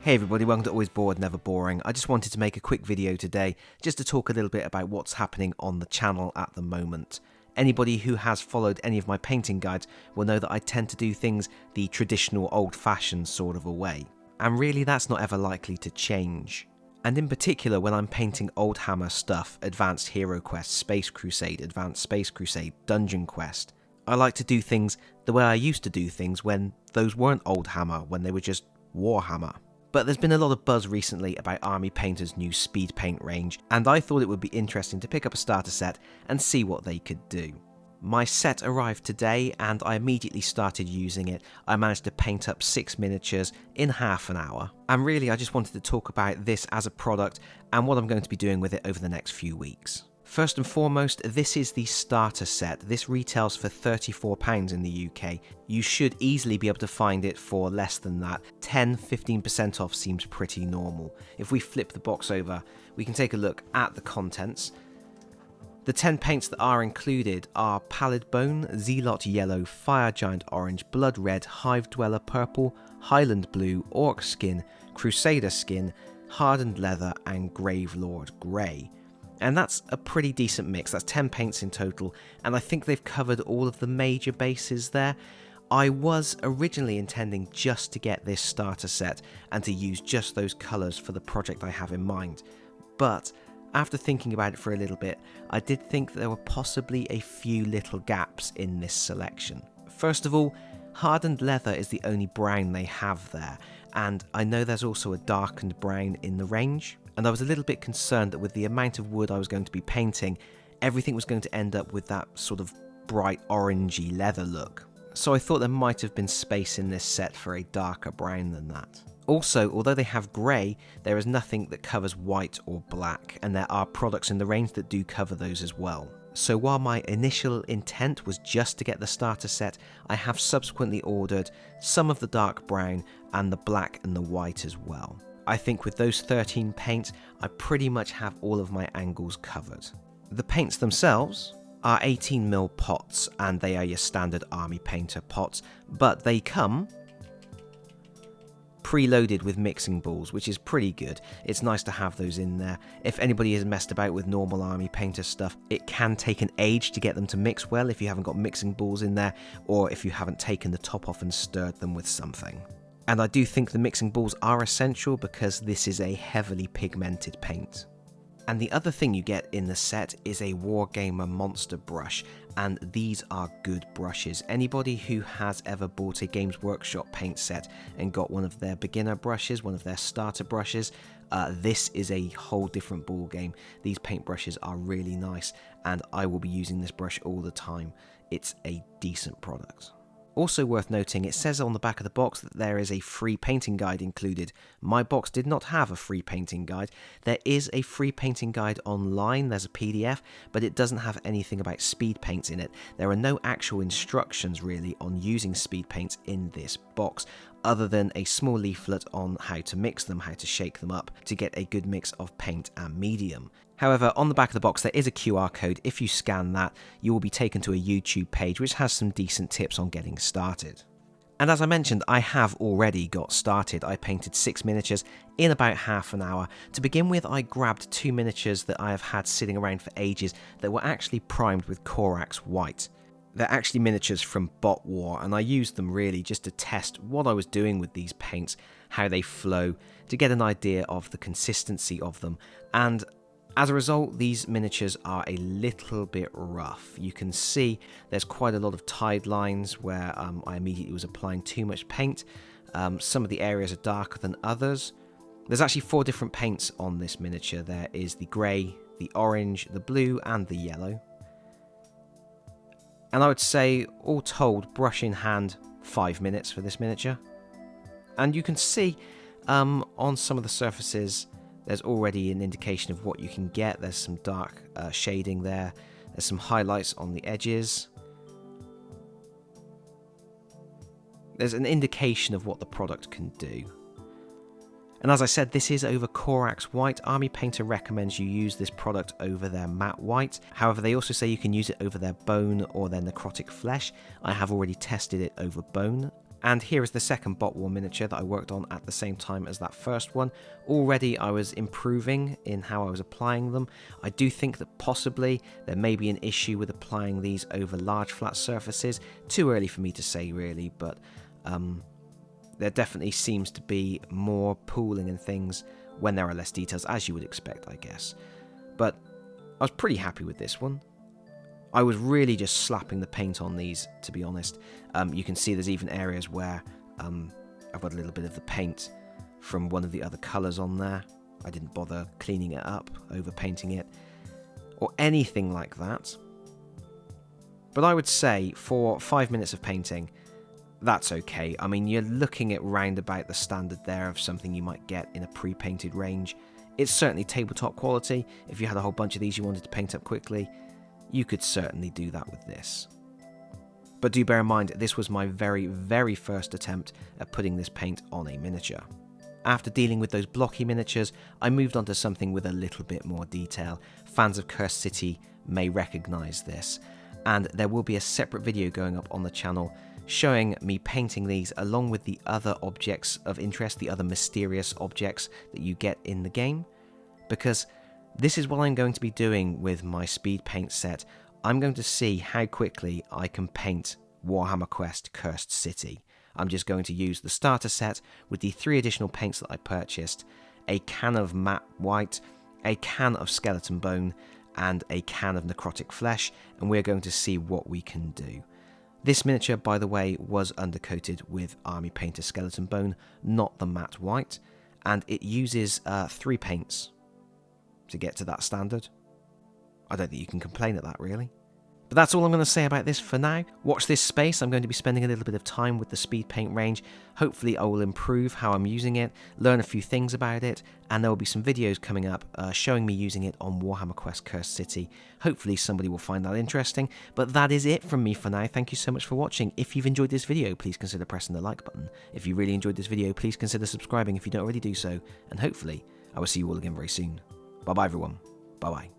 Hey everybody, welcome to Always Bored, Never Boring. I just wanted to make a quick video today just to talk a little bit about what's happening on the channel at the moment. Anybody who has followed any of my painting guides will know that I tend to do things the traditional old-fashioned sort of a way. And really that's not ever likely to change. And in particular when I'm painting Oldhammer stuff, Advanced Hero Quest, Space Crusade, Advanced Space Crusade, Dungeon Quest, I like to do things the way I used to do things when those weren't Oldhammer, when they were just Warhammer. But there's been a lot of buzz recently about Army Painter's new speed paint range, and I thought it would be interesting to pick up a starter set and see what they could do. My set arrived today and I immediately started using it. I managed to paint up 6 miniatures in half an hour. And really I just wanted to talk about this as a product and what I'm going to be doing with it over the next few weeks. First and foremost, this is the starter set. This retails for £34 in the UK. You should easily be able to find it for less than that. 10-15% off seems pretty normal. If we flip the box over, we can take a look at the contents. The 10 paints that are included are Pallid Bone, Zealot Yellow, Fire Giant Orange, Blood Red, Hive Dweller Purple, Highland Blue, Orc Skin, Crusader Skin, Hardened Leather and Gravelord Grey. And that's a pretty decent mix. That's 10 paints in total, and I think they've covered all of the major bases there. I was originally intending just to get this starter set and to use just those colours for the project I have in mind, but after thinking about it for a little bit, I did think there were possibly a few little gaps in this selection. First of all, Hardened Leather is the only brown they have there, and I know there's also a darkened brown in the range, and I was a little bit concerned that with the amount of wood I was going to be painting, everything was going to end up with that sort of bright orangey leather look. So I thought there might have been space in this set for a darker brown than that. Also, although they have grey, there is nothing that covers white or black, and there are products in the range that do cover those as well. So while my initial intent was just to get the starter set, I have subsequently ordered some of the dark brown and the black and the white as well. I think with those 13 paints, I pretty much have all of my angles covered. The paints themselves are 18mm pots, and they are your standard Army Painter pots, but they come preloaded with mixing balls, which is pretty good. It's nice to have those in there. If anybody has messed about with normal Army Painter stuff, it can take an age to get them to mix well if you haven't got mixing balls in there, or if you haven't taken the top off and stirred them with something. And I do think the mixing balls are essential because this is a heavily pigmented paint. And the other thing you get in the set is a Wargamer Monster brush, and these are good brushes. Anybody who has ever bought a Games Workshop paint set and got one of their beginner brushes, one of their starter brushes, this is a whole different ball game. These paint brushes are really nice, and I will be using this brush all the time. It's a decent product. Also worth noting, it says on the back of the box that there is a free painting guide included. My box did not have a free painting guide. There is a free painting guide online, there's a PDF, but it doesn't have anything about speed paints in it. There are no actual instructions really on using speed paints in this box, other than a small leaflet on how to mix them, how to shake them up to get a good mix of paint and medium. However, on the back of the box there is a QR code. If you scan that, you will be taken to a YouTube page which has some decent tips on getting started. And as I mentioned, I have already got started. I painted 6 miniatures in about half an hour. To begin with, I grabbed 2 miniatures that I have had sitting around for ages that were actually primed with Corax White. They're actually miniatures from Bot War, and I used them really just to test what I was doing with these paints, how they flow, to get an idea of the consistency of them. And as a result, these miniatures are a little bit rough. You can see there's quite a lot of tide lines where I immediately was applying too much paint. Some of the areas are darker than others. There's actually 4 different paints on this miniature. There is the grey, the orange, the blue and the yellow. And I would say, all told, brush in hand, 5 minutes for this miniature. And you can see on some of the surfaces there's already an indication of what you can get. There's some dark shading there. There's some highlights on the edges. There's an indication of what the product can do. And as I said, this is over Corax White. Army Painter recommends you use this product over their matte white. However, they also say you can use it over their bone or their necrotic flesh. I have already tested it over bone, And here is the second Bot War miniature that I worked on at the same time as that first one. Already I was improving in how I was applying them. I do think that possibly there may be an issue with applying these over large flat surfaces. Too early for me to say really, but there definitely seems to be more pooling and things when there are less details, as you would expect, I guess. But I was pretty happy with this one. I was really just slapping the paint on these, to be honest. You can see there's even areas where I've got a little bit of the paint from one of the other colours on there. I didn't bother cleaning it up, over painting it, or anything like that. But I would say for 5 minutes of painting, that's okay. I mean, you're looking at round about the standard there of something you might get in a pre-painted range. It's certainly tabletop quality. If you had a whole bunch of these you wanted to paint up quickly, you could certainly do that with this. But do bear in mind, this was my very, very first attempt at putting this paint on a miniature. After dealing with those blocky miniatures, I moved on to something with a little bit more detail. Fans of Cursed City may recognise this, and there will be a separate video going up on the channel showing me painting these along with the other objects of interest, the other mysterious objects that you get in the game, because this is what I'm going to be doing with my speed paint set. I'm going to see how quickly I can paint Warhammer Quest Cursed City. I'm just going to use the starter set with the 3 additional paints that I purchased, a can of matte white, a can of skeleton bone, and a can of necrotic flesh, and we're going to see what we can do. This miniature, by the way, was undercoated with Army Painter Skeleton Bone, not the matte white, and it uses 3 paints to get to that standard. I don't think you can complain at that, really. But that's all I'm going to say about this for now. Watch this space. I'm going to be spending a little bit of time with the speed paint range. Hopefully I will improve how I'm using it, learn a few things about it, and there will be some videos coming up showing me using it on Warhammer Quest Cursed City. Hopefully somebody will find that interesting. But that is it from me for now. Thank you so much for watching. If you've enjoyed this video, please consider pressing the like button. If you really enjoyed this video, please consider subscribing if you don't already do so. And hopefully I will see you all again very soon. Bye bye everyone. Bye bye.